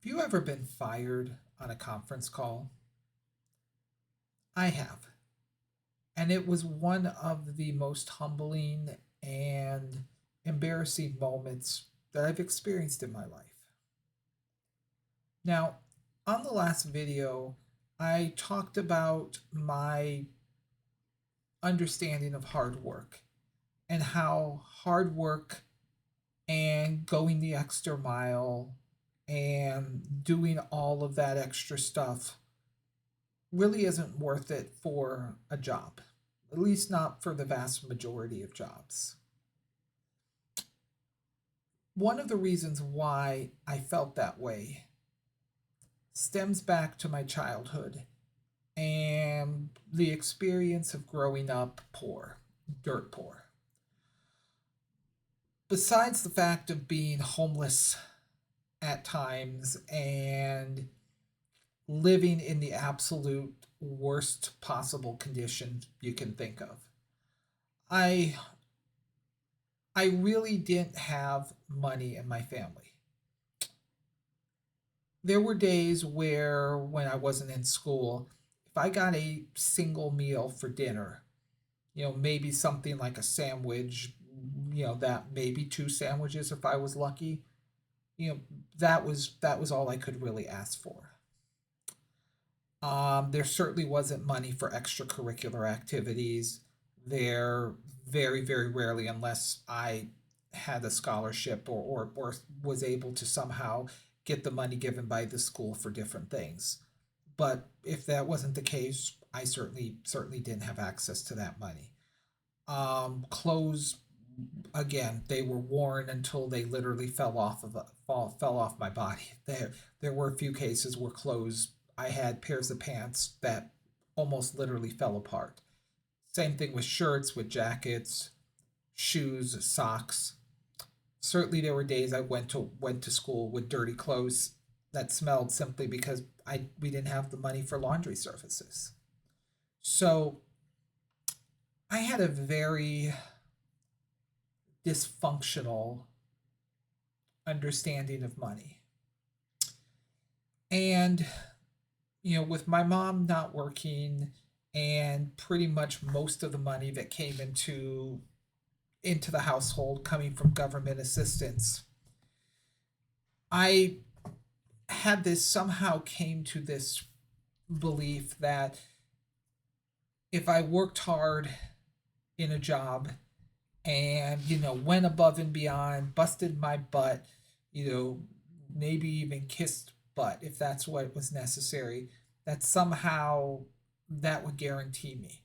You ever been fired on a conference call? I have. And it was one of the most humbling and embarrassing moments that I've experienced in my life. Now, on the last video, I talked about my understanding of hard work and how hard work and going the extra mile and doing all of that extra stuff really isn't worth it for a job, at least not for the vast majority of jobs. One of the reasons why I felt that way stems back to my childhood and the experience of growing up poor, dirt poor. Besides the fact of being homeless at times and living in the absolute worst possible conditions you can think of, I I really didn't have money in my family. There were days where, when I wasn't in school, if I got a single meal for dinner, maybe something like a sandwich, that maybe two sandwiches if I was lucky, you know, that was all I could really ask for. There certainly wasn't money for extracurricular activities. There very, very rarely, unless I had a scholarship or was able to somehow get the money given by the school for different things. But if that wasn't the case, I certainly didn't have access to that money. Clothes, again, they were worn until they literally fell off my body. There were a few cases where clothes, I had pairs of pants that almost literally fell apart. Same thing with shirts, with jackets, shoes, socks. Certainly there were days I went to school with dirty clothes that smelled, simply because I we didn't have the money for laundry services. So I had a very dysfunctional understanding of money. And, with my mom not working and pretty much most of the money that came into the household coming from government assistance, I had this somehow came to this belief that if I worked hard in a job and went above and beyond, busted my butt, you know maybe even kissed butt if that's what was necessary, that somehow that would guarantee me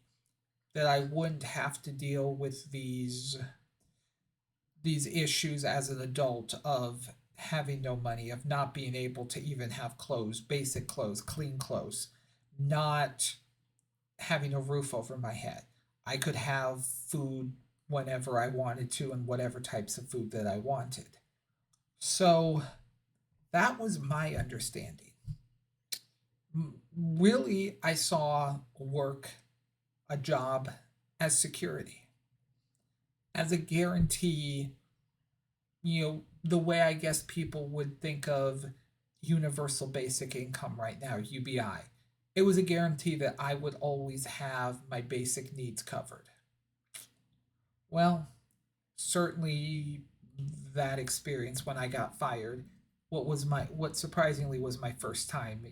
that I wouldn't have to deal with these issues as an adult of having no money, of not being able to even have clothes, basic clothes, clean clothes, not having a roof over my head. I could have food whenever I wanted to and whatever types of food that I wanted. So that was my understanding. Really, I saw work, a job, as security, as a guarantee, the way I guess people would think of universal basic income right now, UBI. It was a guarantee that I would always have my basic needs covered. Well, certainly that experience when I got fired, what surprisingly was my first time.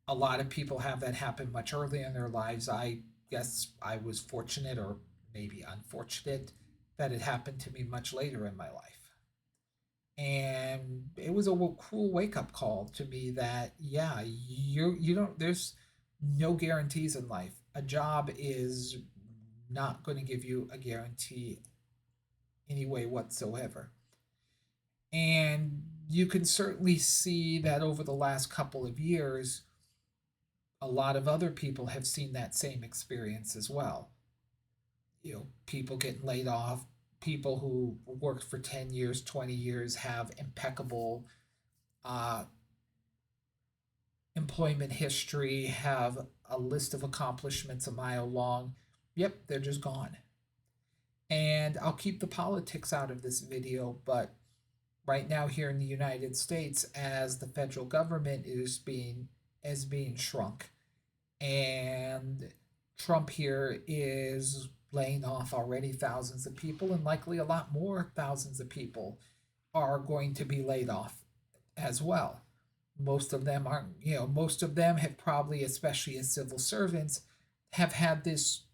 A lot of people have that happen much earlier in their lives. I guess I was fortunate, or maybe unfortunate, that it happened to me much later in my life. And it was a cool wake up call to me that, yeah, you don't there's no guarantees in life. A job is not going to give you a guarantee any way whatsoever. And you can certainly see that over the last couple of years, a lot of other people have seen that same experience as well. People getting laid off, people who worked for 10 years, 20 years, have impeccable uh, employment history, have a list of accomplishments a mile long. Yep, they're just gone. And I'll keep the politics out of this video, but right now here in the United States as the federal government is being shrunk, and Trump here is laying off already thousands of people, and likely a lot more thousands of people are going to be laid off as well. Most of them aren't, most of them have probably, especially as civil servants, have had this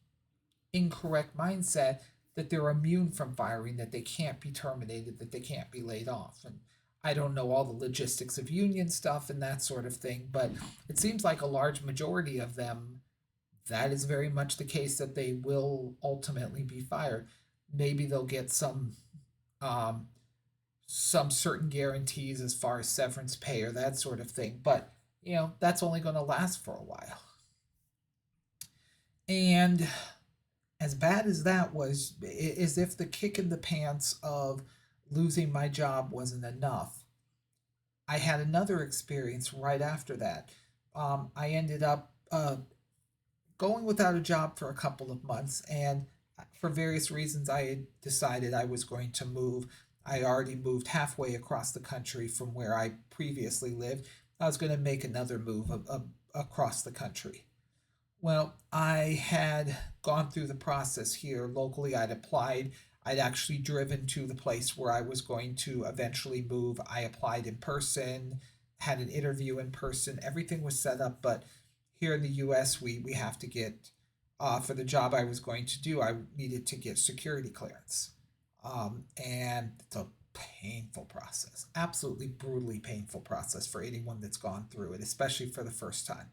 incorrect mindset that they're immune from firing, that they can't be terminated, that they can't be laid off. And I don't know all the logistics of union stuff and that sort of thing, but it seems like a large majority of them, that is very much the case, that they will ultimately be fired. Maybe they'll get um, some certain guarantees as far as severance pay or that sort of thing, but that's only going to last for a while. And as bad as that was, as if the kick in the pants of losing my job wasn't enough, I had another experience right after that. I ended up going without a job for a couple of months, and for various reasons, I had decided I was going to move. I already moved halfway across the country from where I previously lived. I was going to make another move across the country. Well, I had gone through the process here locally. I'd applied. I'd actually driven to the place where I was going to eventually move. I applied in person, had an interview in person. Everything was set up, but here in the US, we have to get, for the job I was going to do, I needed to get security clearance. And it's a painful process, absolutely brutally painful process for anyone that's gone through it, especially for the first time.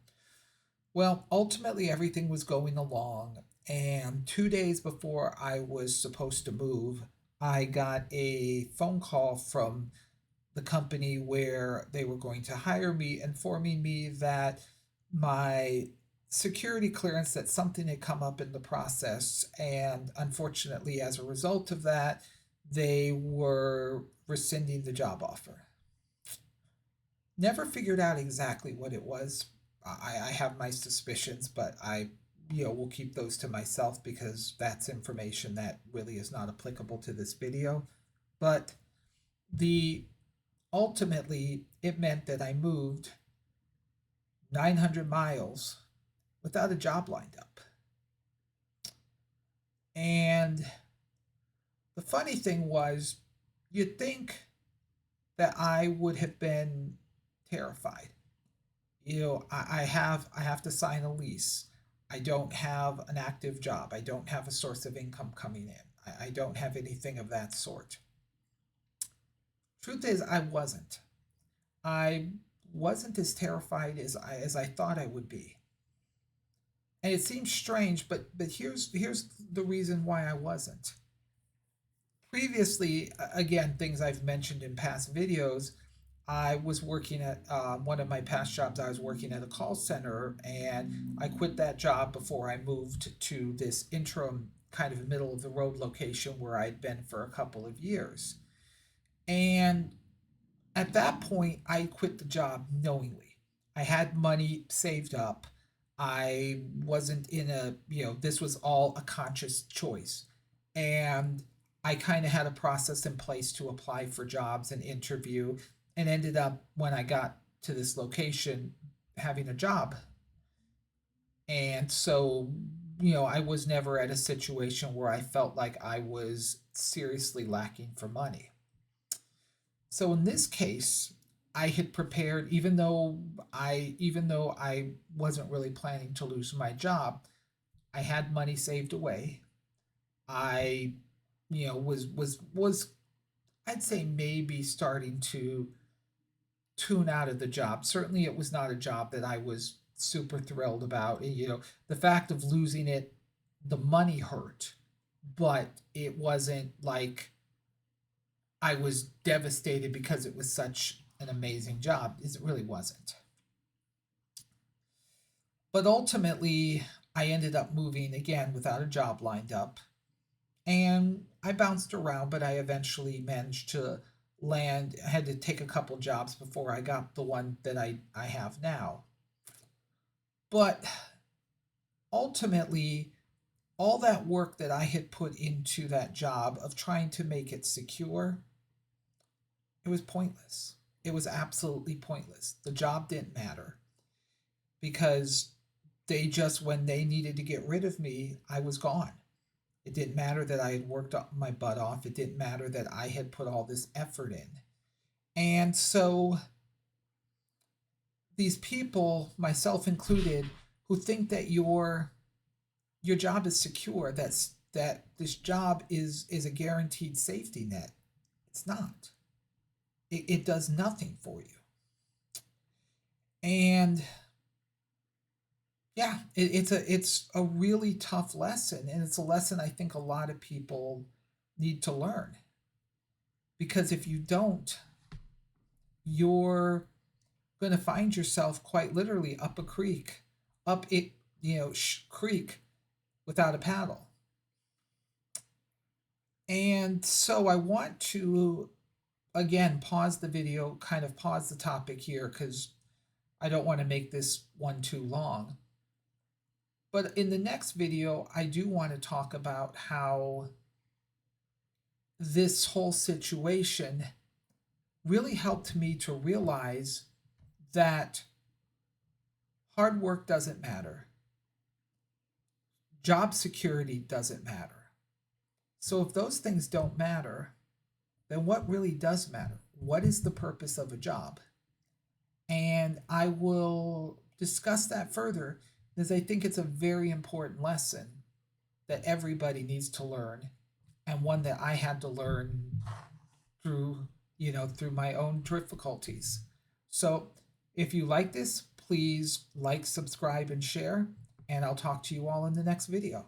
Well, ultimately, everything was going along, and 2 days before I was supposed to move, I got a phone call from the company where they were going to hire me, informing me that my security clearance, that something had come up in the process, and unfortunately, as a result of that, they were rescinding the job offer. Never figured out exactly what it was. I have my suspicions, but I will keep those to myself because that's information that really is not applicable to this video. But the ultimately it meant that I moved 900 miles without a job lined up. And the funny thing was, you'd think that I would have been terrified. I have to sign a lease. I don't have an active job. I don't have a source of income coming in. I don't have anything of that sort. Truth is, I wasn't. I wasn't as terrified as I thought I would be. And it seems strange, but here's the reason why I wasn't. Previously, again, things I've mentioned in past videos, I was working at one of my past jobs. I was working at a call center, and I quit that job before I moved to this interim kind of middle of the road location where I'd been for a couple of years. And at that point, I quit the job knowingly. I had money saved up. I wasn't in this was all a conscious choice. And I kind of had a process in place to apply for jobs and interview, and ended up, when I got to this location, having a job. And so, I was never at a situation where I felt like I was seriously lacking for money. So in this case, I had prepared, even though I wasn't really planning to lose my job. I had money saved away. I, was I'd say maybe starting to tune out of the job. Certainly, it was not a job that I was super thrilled about. The fact of losing it, the money hurt, but it wasn't like I was devastated because it was such an amazing job. It really wasn't. But ultimately, I ended up moving again without a job lined up. And I bounced around, but I eventually managed to land. I had to take a couple jobs before I got the one that I have now. But ultimately, all that work that I had put into that job of trying to make it secure, It was pointless. It was absolutely pointless. The job didn't matter because they just, when they needed to get rid of me, I was gone. It didn't matter that I had worked my butt off. It didn't matter that I had put all this effort in. And so these people, myself included, who think that your job is secure, that this job is a guaranteed safety net. It's not. It does nothing for you. And yeah, it's a really tough lesson, and it's a lesson I think a lot of people need to learn. Because if you don't, you're going to find yourself quite literally up a creek, up it, creek without a paddle. And so I want to again pause the video, kind of pause the topic here because I don't want to make this one too long. But in the next video, I do want to talk about how this whole situation really helped me to realize that hard work doesn't matter. Job security doesn't matter. So if those things don't matter, then what really does matter? What is the purpose of a job? And I will discuss that further because I think it's a very important lesson that everybody needs to learn, and one that I had to learn through, through my own difficulties. So if you like this, please like, subscribe, and share, and I'll talk to you all in the next video.